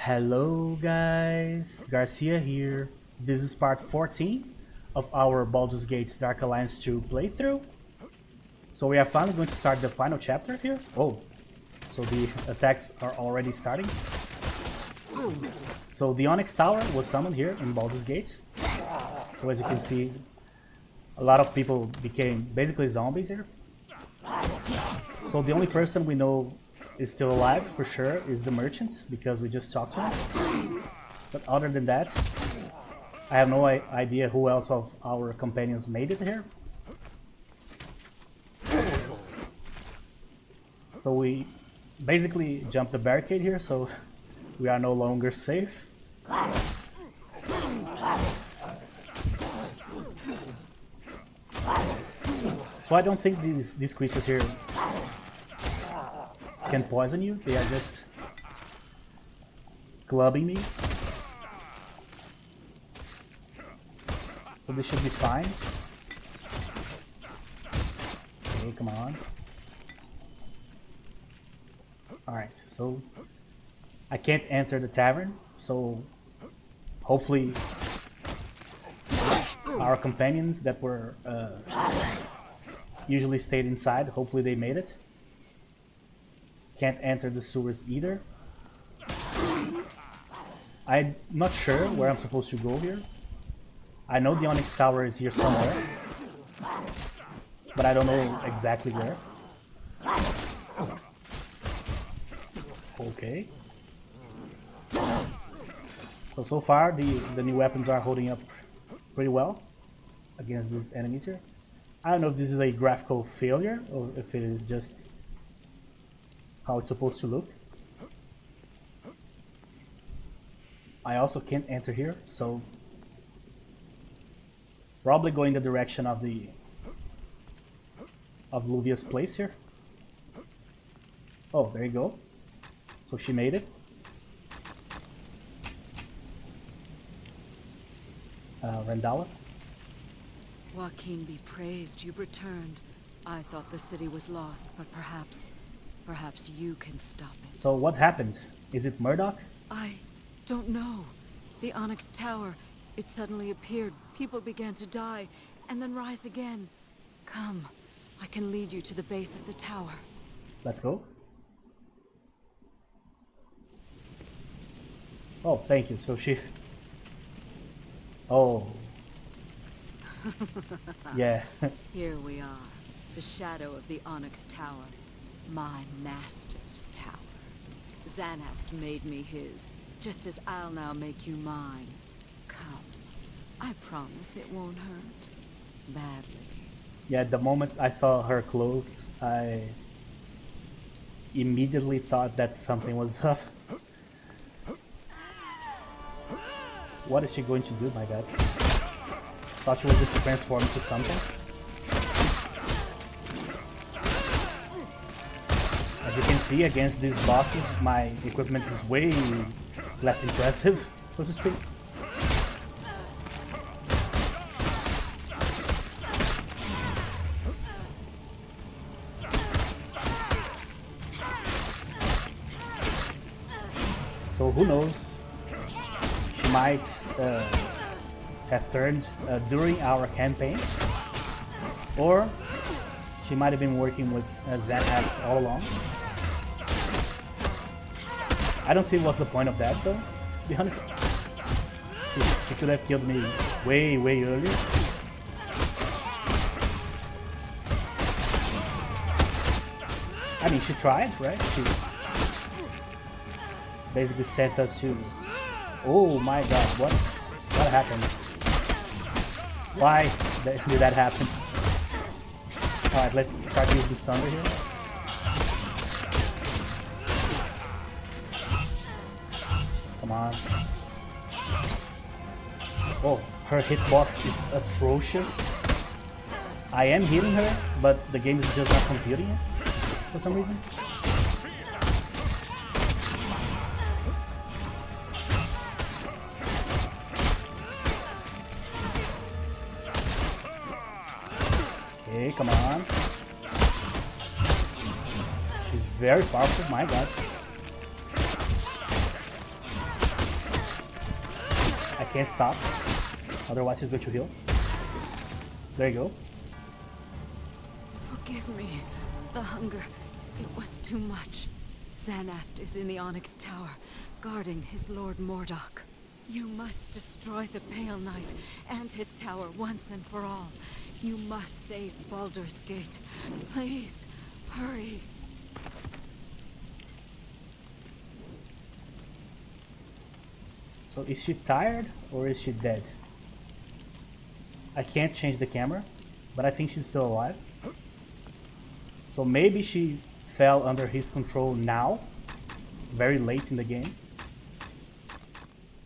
Hello guys, Garcia here. This is part 14 of our Baldur's Gate Dark Alliance 2 playthrough. So we are finally going to start the final chapter here. Oh, so the attacks are already starting. So the Onyx Tower was summoned here in Baldur's Gate. So as you can see, a lot of people became basically zombies here. So the only person we know is still alive for sure is the merchant, because we just talked to him. But other than that, I have no idea who else of our companions made it here. So we basically jumped the barricade here, so we are no longer safe. So I don't think these creatures here can poison you. They are just clubbing me. So this should be fine. Okay, come on. Alright, so I can't enter the tavern, so hopefully our companions that were usually stayed inside, hopefully they made it. Can't enter the sewers either. I'm not sure where I'm supposed to go here. I know the Onyx Tower is here somewhere, but I don't know exactly where. Okay. So far the new weapons are holding up pretty well against these enemies here. I don't know if this is a graphical failure or if it is just how it's supposed to look. I also can't enter here, so probably go in the direction of Luvia's place here. Oh, there you go. So she made it. Rendala. Joaquin be praised, you've returned. I thought the city was lost, but perhaps you can stop it. So what's happened? Is it Murdoch? I don't know. The Onyx Tower, it suddenly appeared. People began to die, and then rise again. Come, I can lead you to the base of the tower. Let's go. Oh, thank you. So she... Oh. Yeah. Here we are, the shadow of the Onyx Tower. My master's tower. Xanast made me his, just as I'll now make you mine. Come. I promise it won't hurt. Badly. Yeah, the moment I saw her clothes, I immediately thought that something was up. What is she going to do, my god? Thought she was going to transform into something. As you can see, against these bosses, my equipment is way less impressive, so to speak. So who knows? She might have turned during our campaign, or she might have been working with Xanast all along. I don't see what's the point of that, though, to be honest. She could have killed me way earlier. I mean, she tried, right? She basically sent us to... Oh my god, what happened? Why did that happen? Alright, let's start using Thunder here. Come on. Oh, her hitbox is atrocious. I am hitting her, but the game is just not computing it for some reason. Okay, come on. She's very powerful, my god. I can't stop. Otherwise she's going to heal. There you go. Forgive me. The hunger. It was too much. Xanast is in the Onyx Tower, guarding his Lord Mordok. You must destroy the Pale Knight and his tower once and for all. You must save Baldur's Gate. Please, hurry. So is she tired or is she dead? I can't change the camera, but I think she's still alive. So maybe she fell under his control now, very late in the game.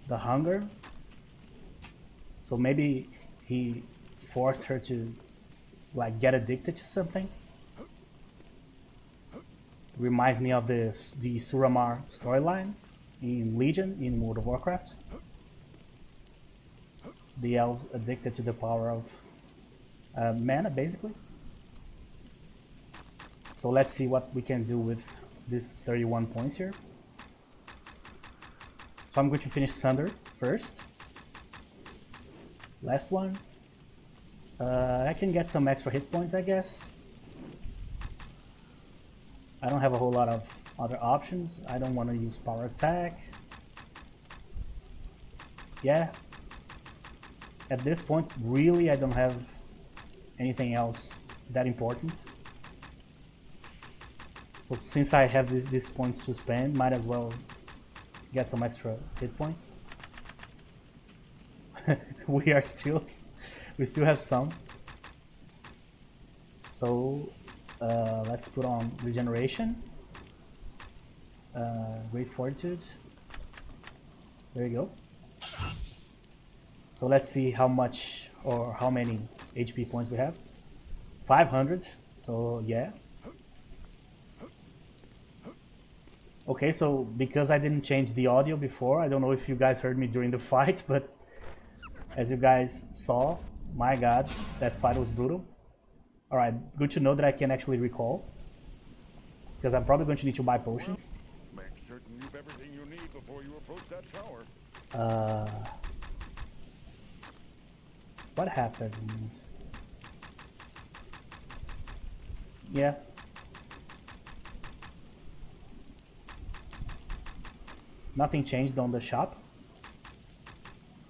The hunger. So maybe he forced her to like get addicted to something. Reminds me of the Suramar storyline in Legion in World of Warcraft. The elves addicted to the power of mana, basically. So let's see what we can do with this 31 points here. So I'm going to finish Sunder first. Last one. I can get some extra hit points, I guess. I don't have a whole lot of other options. I don't want to use power attack. Yeah. At this point, really, I don't have anything else that important. So since I have these points to spend, might as well get some extra hit points. we still have some. So let's put on regeneration, great fortitude. There you go. So let's see how much or how many HP points we have. 500. So yeah. Okay, so because I didn't change the audio before, I don't know if you guys heard me during the fight, but as you guys saw, my god, that fight was brutal. Alright, good to know that I can actually recall, because I'm probably going to need to buy potions. Make certain you've everything you need before you approach that tower. What happened? Yeah. Nothing changed on the shop.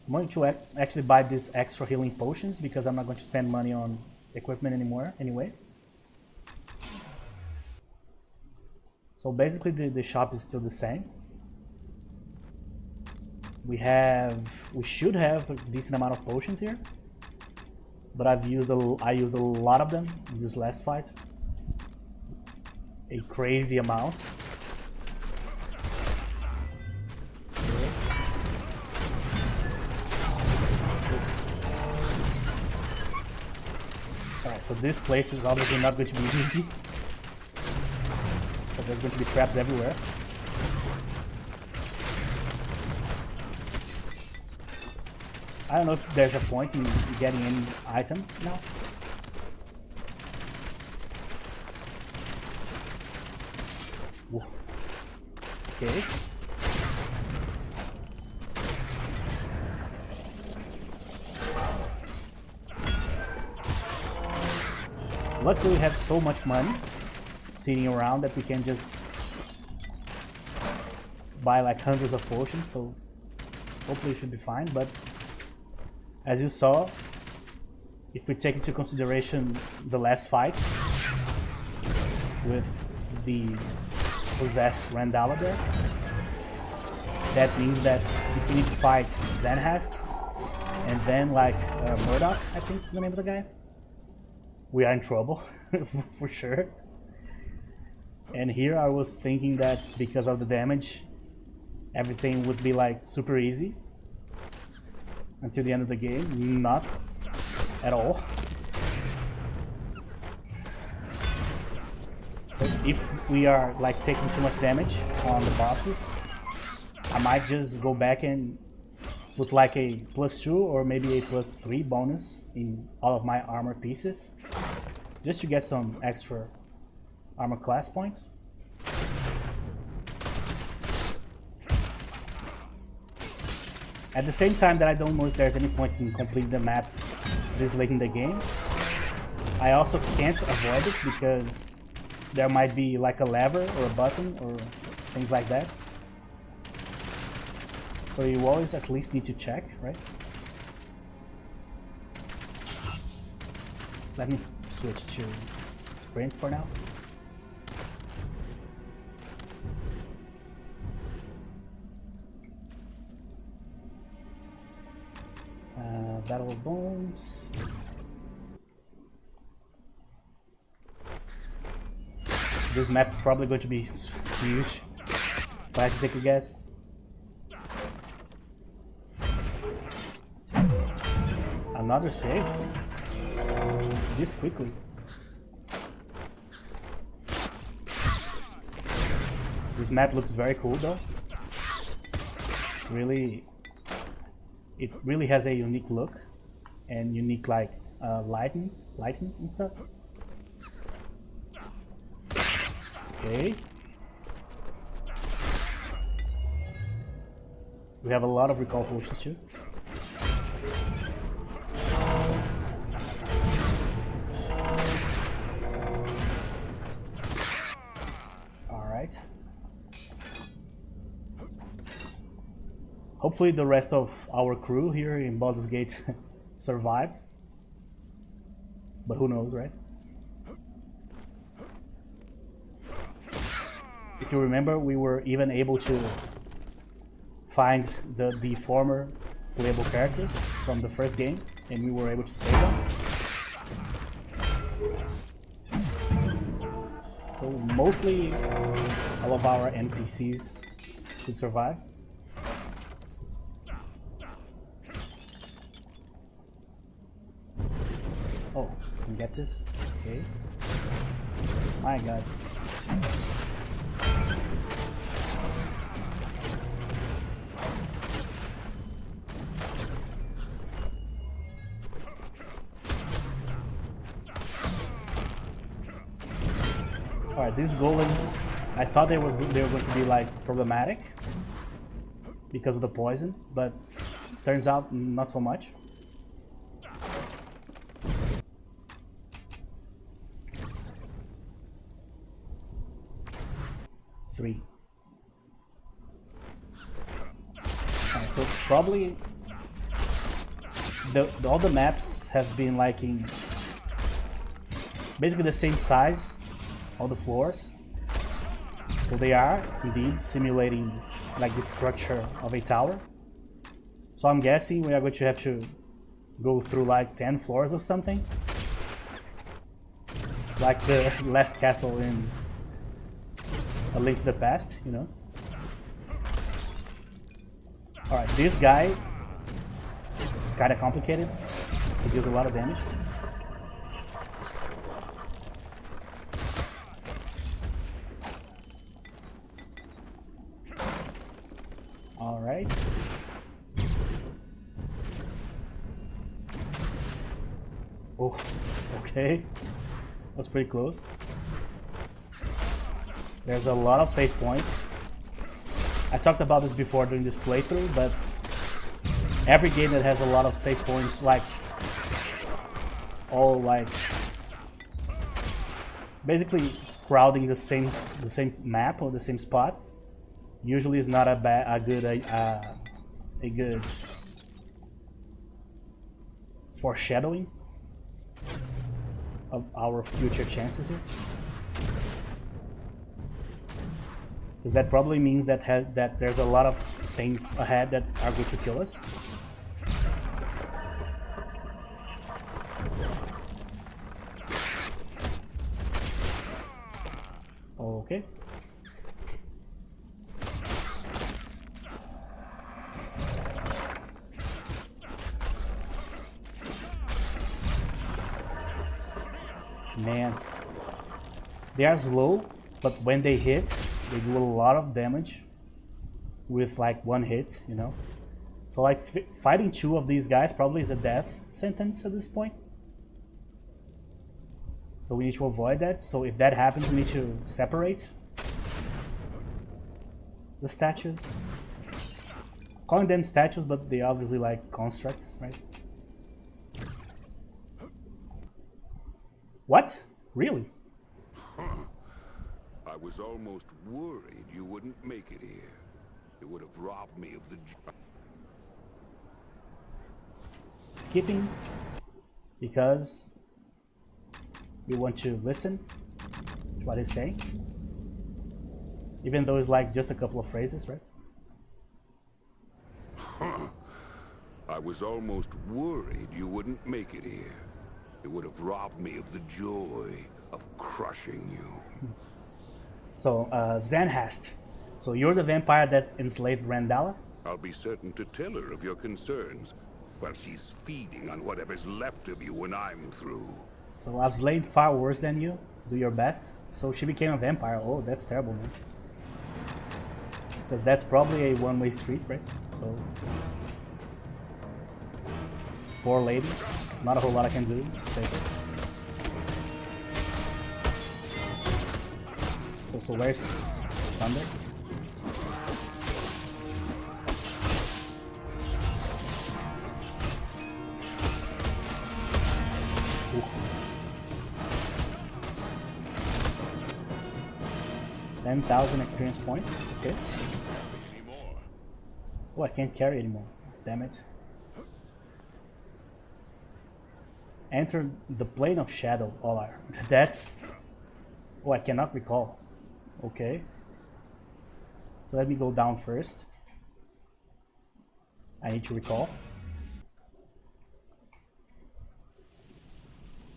I'm going to actually buy these extra healing potions because I'm not going to spend money on equipment anymore anyway. So basically the shop is still the same. We should have a decent amount of potions here, but I used a lot of them in this last fight. A crazy amount. Alright, so this place is obviously not going to be easy. But there's going to be traps everywhere. I don't know if there's a point in getting any item now. Whoa. Okay. Luckily we have so much money sitting around that we can just buy like hundreds of potions, so hopefully it should be fine. But as you saw, if we take into consideration the last fight with the possessed Randala there, that means that if we need to fight Xanast and then like Murdoch, I think is the name of the guy, we are in trouble for sure. And here I was thinking that because of the damage, everything would be like super easy until the end of the game. Not at all. So if we are like taking too much damage on the bosses, I might just go back and put like a +2 or maybe a +3 bonus in all of my armor pieces, just to get some extra armor class points. At the same time that I don't know if there's any point in completing the map this late in the game, I also can't avoid it because there might be like a lever or a button or things like that. So you always at least need to check, right? Let me switch to sprint for now. Battle of Bones. This map is probably going to be huge, if I had to take a guess. Another save? This quickly. This map looks very cool though. It really has a unique look and unique like lighting and stuff. Okay. We have a lot of recall potions too. Alright. Hopefully the rest of our crew here in Baldur's Gate survived. But who knows, right? If you remember, we were even able to find the former playable characters from the first game, and we were able to save them. So mostly all of our NPCs should survive. Oh, can get this? Okay. My god. Alright, these golems, I thought they were going to be like problematic because of the poison, but turns out not so much. Three. Alright, so probably all the maps have been like in basically the same size. All the floors, so they are indeed simulating like the structure of a tower. So I'm guessing we are going to have to go through like 10 floors or something, like the last castle in A Link to the Past, you know. Alright, this guy is kind of complicated. He deals a lot of damage. Alright. Oh, okay. That's pretty close. There's a lot of save points. I talked about this before during this playthrough, but every game that has a lot of save points, like all like basically crowding the same map or the same spot, usually is not a good foreshadowing of our future chances here. Because that probably means that there's a lot of things ahead that are going to kill us. Okay. Man, they are slow, but when they hit, they do a lot of damage with like one hit, you know. So like fighting two of these guys probably is a death sentence at this point. So we need to avoid that. So if that happens, we need to separate the statues. calling them statues, but they obviously like constructs, right? What? Really? I was almost worried you wouldn't make it here. It would have robbed me of the Skipping because we want to listen to what he's saying, even though it's like just a couple of phrases, right? I was almost worried you wouldn't make it here. It would have robbed me of the joy of crushing you. So, Zanhast. So you're the vampire that enslaved Randala? I'll be certain to tell her of your concerns while she's feeding on whatever's left of you when I'm through. So I've slayed far worse than you. Do your best. So she became a vampire. Oh, that's terrible, man. Because that's probably a one-way street, right? So... poor lady. Not a whole lot I can do to save her. So where's Sunday? Ooh. 10,000 experience points. Okay. Oh, I can't carry anymore. Damn it. Enter the plane of shadow, Olar. That's... oh, I cannot recall. Okay. So let me go down first. I need to recall.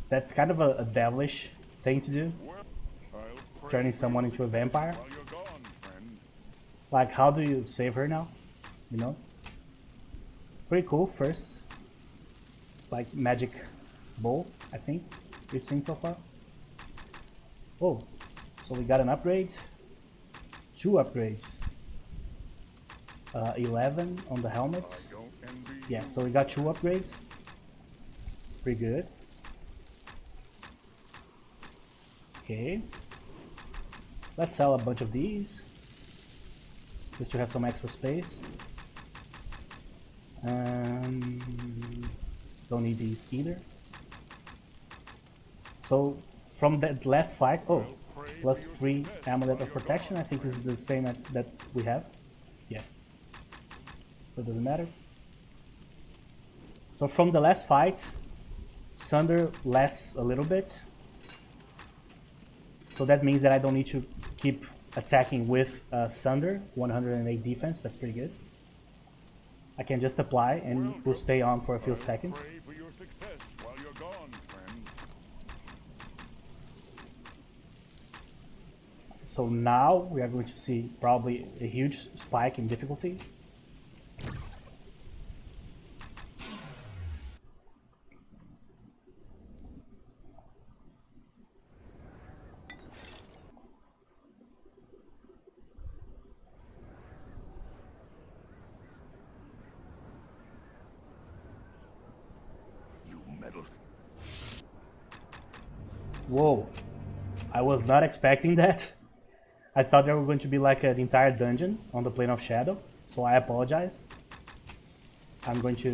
That's kind of a devilish thing to do. Turning someone into a vampire. Like, how do you save her now? You know? Pretty cool first. Like, magic bowl, I think we've seen so far. Oh, so we got an upgrade. 2 upgrades. 11 on the helmet. Yeah, so we got 2 upgrades. It's pretty good. Okay. Let's sell a bunch of these. Just to have some extra space. Don't need these either. So from that last fight, oh, plus 3 amulet of protection. I think this is the same that we have. Yeah. So it doesn't matter. So from the last fight, Sunder lasts a little bit. So that means that I don't need to keep attacking with Sunder. 108 defense, that's pretty good. I can just apply and we'll stay on for a few seconds. So now we are going to see probably a huge spike in difficulty. Whoa, I was not expecting that. I thought there were going to be like an entire dungeon on the plane of shadow, so I apologize. I'm going to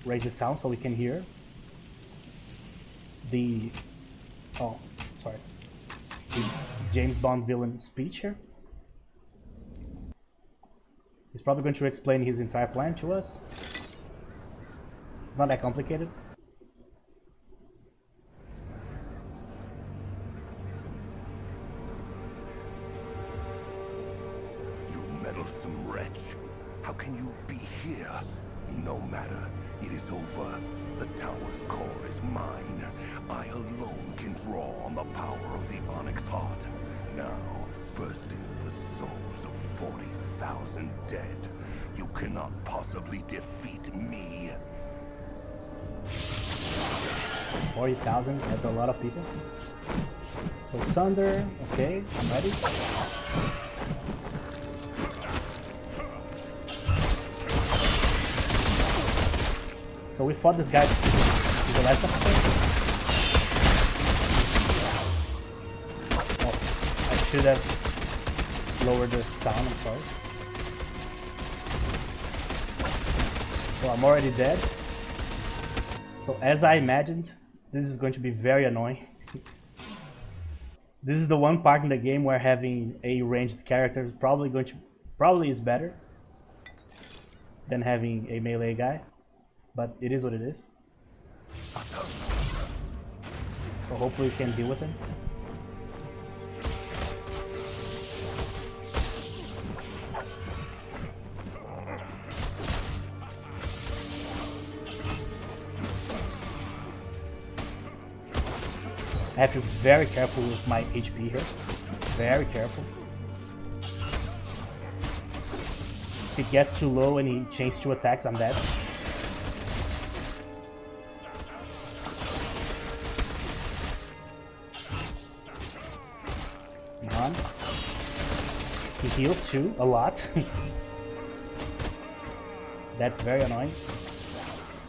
raise the sound so we can hear the, oh, sorry, the James Bond villain speech here. He's probably going to explain his entire plan to us. Not that complicated. Meddlesome wretch. How can you be here? No matter. It is over. The tower's core is mine. I alone can draw on the power of the Onyx Heart. Now, bursting with the souls of 40,000 dead, you cannot possibly defeat me. 40,000, that's a lot of people. So Sunder, okay, I'm ready. So we fought this guy in the last episode. Oh, I should have lowered the sound, I'm sorry. So I'm already dead. So as I imagined, this is going to be very annoying. This is the one part in the game where having a ranged character is probably is better than having a melee guy, but it is what it is. So hopefully we can deal with him. I have to be very careful with my HP here. Very careful. If it gets too low and he changes to attacks, I'm dead. Come on. He heals too, a lot. That's very annoying.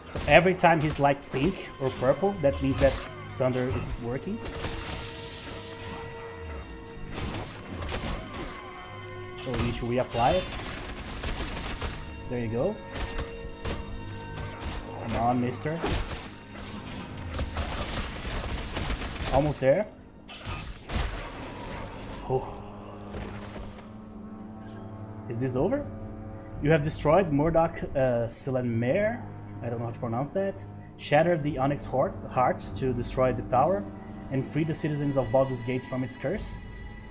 So every time he's like pink or purple, that means that Sunder is working. So we need to reapply it. There you go. Come on, mister. Almost there. Oh. Is this over? You have destroyed Murdoch Silenmere. I don't know how to pronounce that. Shattered the Onyx Heart to destroy the tower and free the citizens of Baldur's Gate from its curse.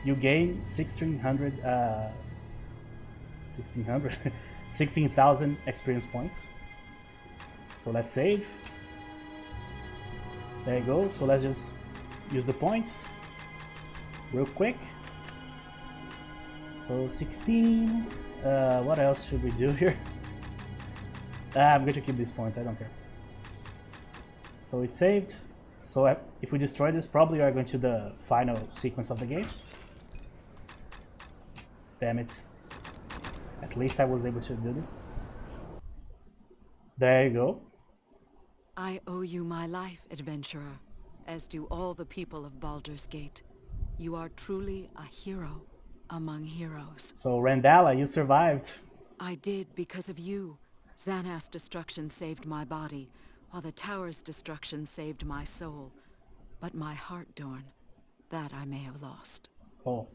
You gain 16,000 experience points. So let's save. There you go. So let's just use the points real quick. So 16. What else should we do here? I'm going to keep these points. I don't care. So it's saved. So if we destroy this, probably we are going to the final sequence of the game. Damn it. At least I was able to do this. There you go. I owe you my life, adventurer, as do all the people of Baldur's Gate. You are truly a hero among heroes. So Randala, you survived. I did because of you. Xanast's destruction saved my body, while the tower's destruction saved my soul. But my heart, Dorn, that I may have lost. Oh.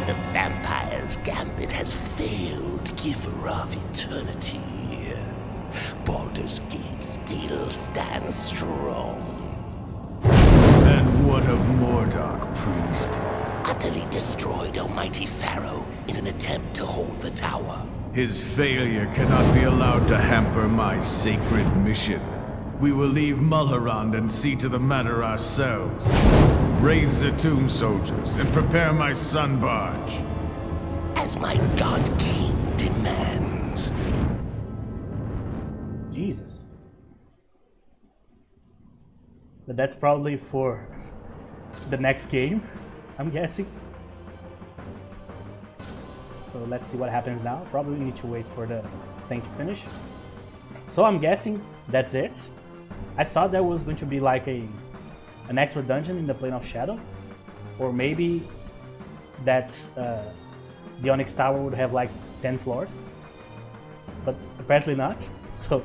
The vampire's gambit has failed, giver of eternity. Baldur's Gate still stands strong. And what of Mordok, priest? Utterly destroyed Almighty Pharaoh in an attempt to hold the tower. His failure cannot be allowed to hamper my sacred mission. We will leave Mulholland and see to the matter ourselves. Raise the tomb soldiers and prepare my sun barge. As my God King demands. Jesus. But that's probably for the next game, I'm guessing. So let's see what happens now. Probably need to wait for the thing to finish. So I'm guessing that's it. I thought there was going to be like an extra dungeon in the Plane of Shadow, or maybe that the Onyx Tower would have like 10 floors, but apparently not. So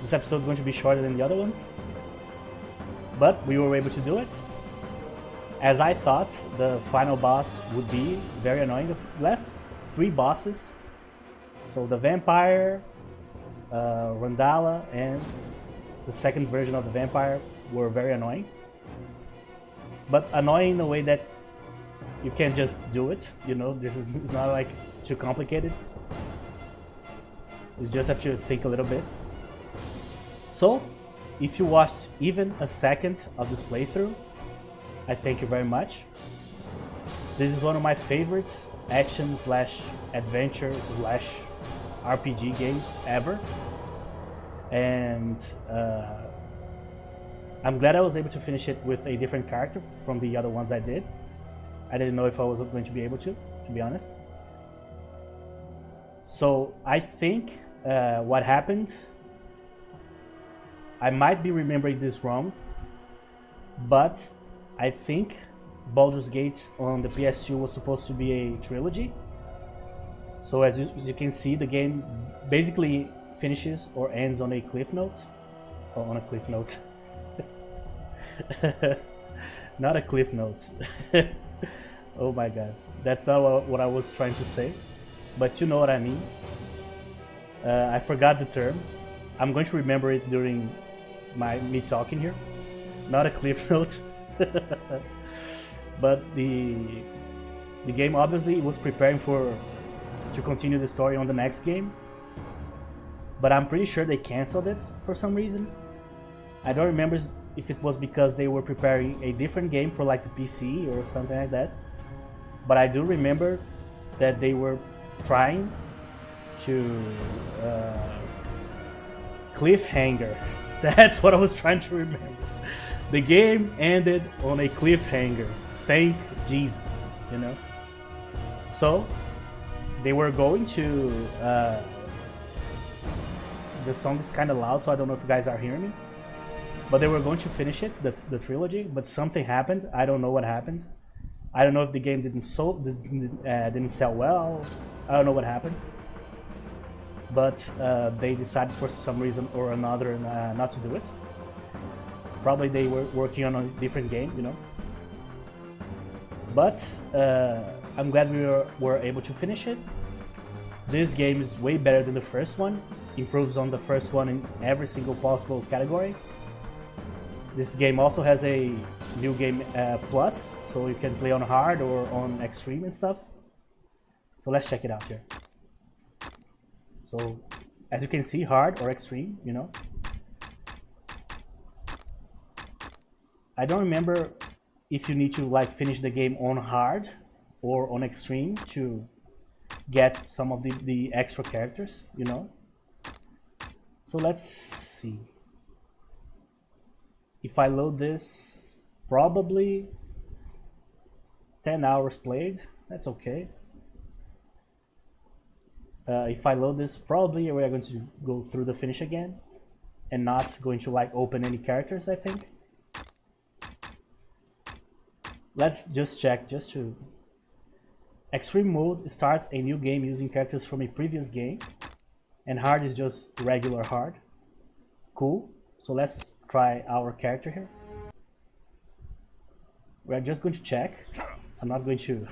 this episode is going to be shorter than the other ones, but we were able to do it. As I thought, the final boss would be very annoying. The last 3 bosses, so the vampire, Randala, and the second version of the vampire were very annoying. But annoying in the way that you can't just do it, you know, it's not like too complicated. You just have to think a little bit. So, if you watched even a second of this playthrough, I thank you very much. This is one of my favorite action / adventure / RPG games ever. And I'm glad I was able to finish it with a different character from the other ones I did. I didn't know if I was going to be able to be honest. So I think what happened, I might be remembering this wrong, but I think Baldur's Gate on the PS2 was supposed to be a trilogy. So as you can see, the game basically finishes or ends on a cliff note. Oh, on a cliff note. Not a cliff note. Oh my god. That's not what I was trying to say. But you know what I mean. I forgot the term. I'm going to remember it during me talking here. Not a cliff note. But the game obviously was preparing to continue the story on the next game. But I'm pretty sure they cancelled it for some reason. I don't remember if it was because they were preparing a different game for like the PC or something like that. But I do remember that they were trying to cliffhanger. That's what I was trying to remember. The game ended on a cliffhanger. Thank Jesus, you know. So they were going to. The song is kind of loud, so I don't know if you guys are hearing me. But they were going to finish it, the trilogy, but something happened. I don't know what happened. I don't know if the game didn't sell well. I don't know what happened. But they decided for some reason or another not to do it. Probably they were working on a different game, you know. But I'm glad we were able to finish it. This game is way better than the first one. Improves on the first one in every single possible category. This game also has a new game plus, so you can play on hard or on extreme and stuff. So let's check it out here. So as you can see, hard or extreme, you know. I don't remember if you need to like finish the game on hard or on extreme to get some of the extra characters, you know. So let's see. If I load this, probably 10 hours played, that's okay. If I load this, probably we are going to go through the finish again and not going to like open any characters, I think. Let's just check, just to... Extreme mode starts a new game using characters from a previous game, and hard is just regular hard. Cool. So let's try our character here. We're just going to check. I'm not going to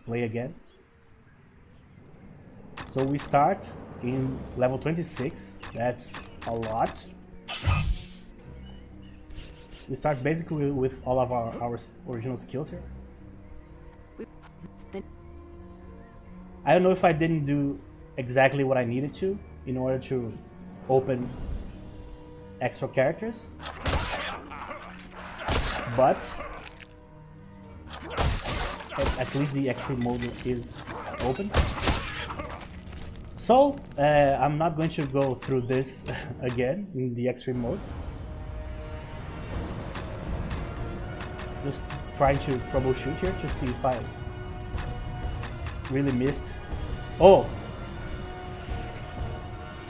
play again. So we start in level 26. That's a lot. We start basically with all of our original skills here. I don't know if I didn't do exactly what I needed to in order to open extra characters, but at least the extreme mode is open. So I'm not going to go through this again in the extreme mode. Just trying to troubleshoot here to see if I really missed. Oh!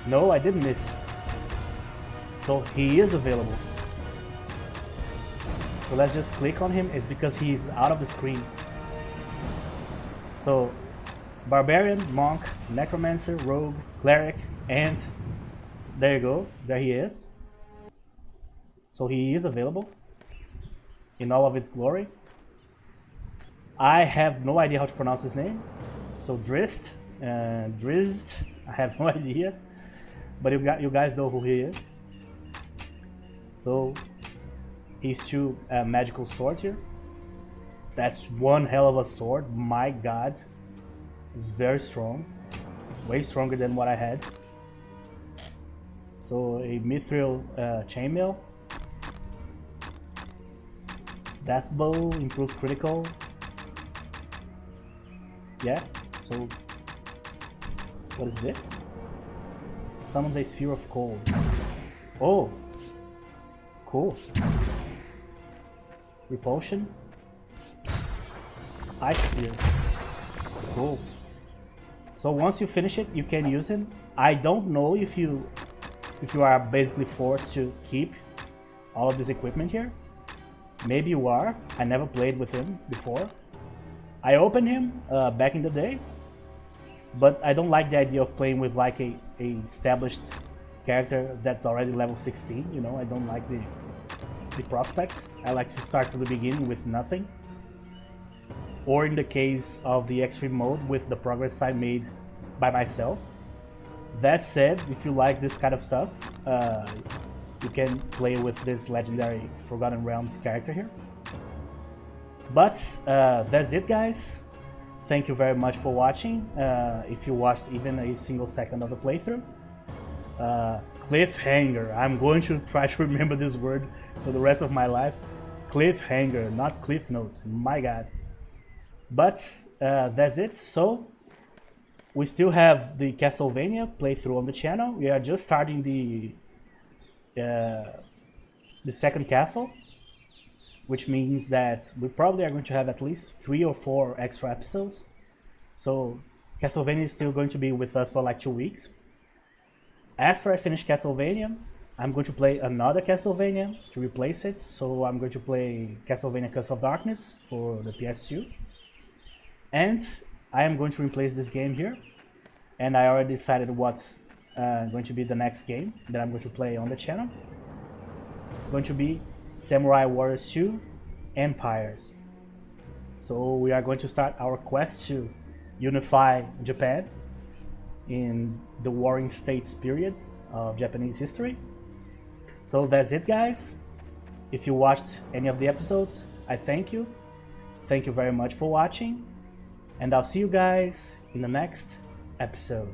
No, I didn't miss. So he is available. So let's just click on him. It's because he's out of the screen. So Barbarian, Monk, Necromancer, Rogue, Cleric, and there you go. There he is. So he is available in all of its glory. I have no idea how to pronounce his name. So Drizzt, I have no idea. But you guys know who he is. So he's two magical swords here. That's one hell of a sword. My god. It's very strong. Way stronger than what I had. So a mithril chainmail. Death bow, improved critical. Yeah, so what is this? Summons a sphere of cold. Oh, cool. Repulsion. Ice sphere. Cool. So once you finish it, you can use him. I don't know if you are basically forced to keep all of this equipment here. Maybe you are. I never played with him before. I opened him back in the day, but I don't like the idea of playing with like a established character that's already level 16, you know. I don't like the prospect. I like to start from the beginning with nothing. Or in the case of the extreme mode, with the progress I made by myself. That said, if you like this kind of stuff, you can play with this legendary Forgotten Realms character here. But that's it, guys. Thank you very much for watching. If you watched even a single second of the playthrough. Cliffhanger. I'm going to try to remember this word for the rest of my life. Cliffhanger, not cliff notes. My god. But that's it. So we still have the Castlevania playthrough on the channel. We are just starting the second castle, which means that we probably are going to have at least 3 or 4 extra episodes. So Castlevania is still going to be with us for like 2 weeks. After I finish Castlevania, I'm going to play another Castlevania to replace it. So I'm going to play Castlevania Curse of Darkness for the PS2. And I am going to replace this game here. And I already decided what's going to be the next game that I'm going to play on the channel. It's going to be Samurai Warriors 2 Empires. So we are going to start our quest to unify Japan in the Warring States period of Japanese history. So that's it, guys. If you watched any of the episodes, I thank you. Thank you very much for watching. And I'll see you guys in the next episode.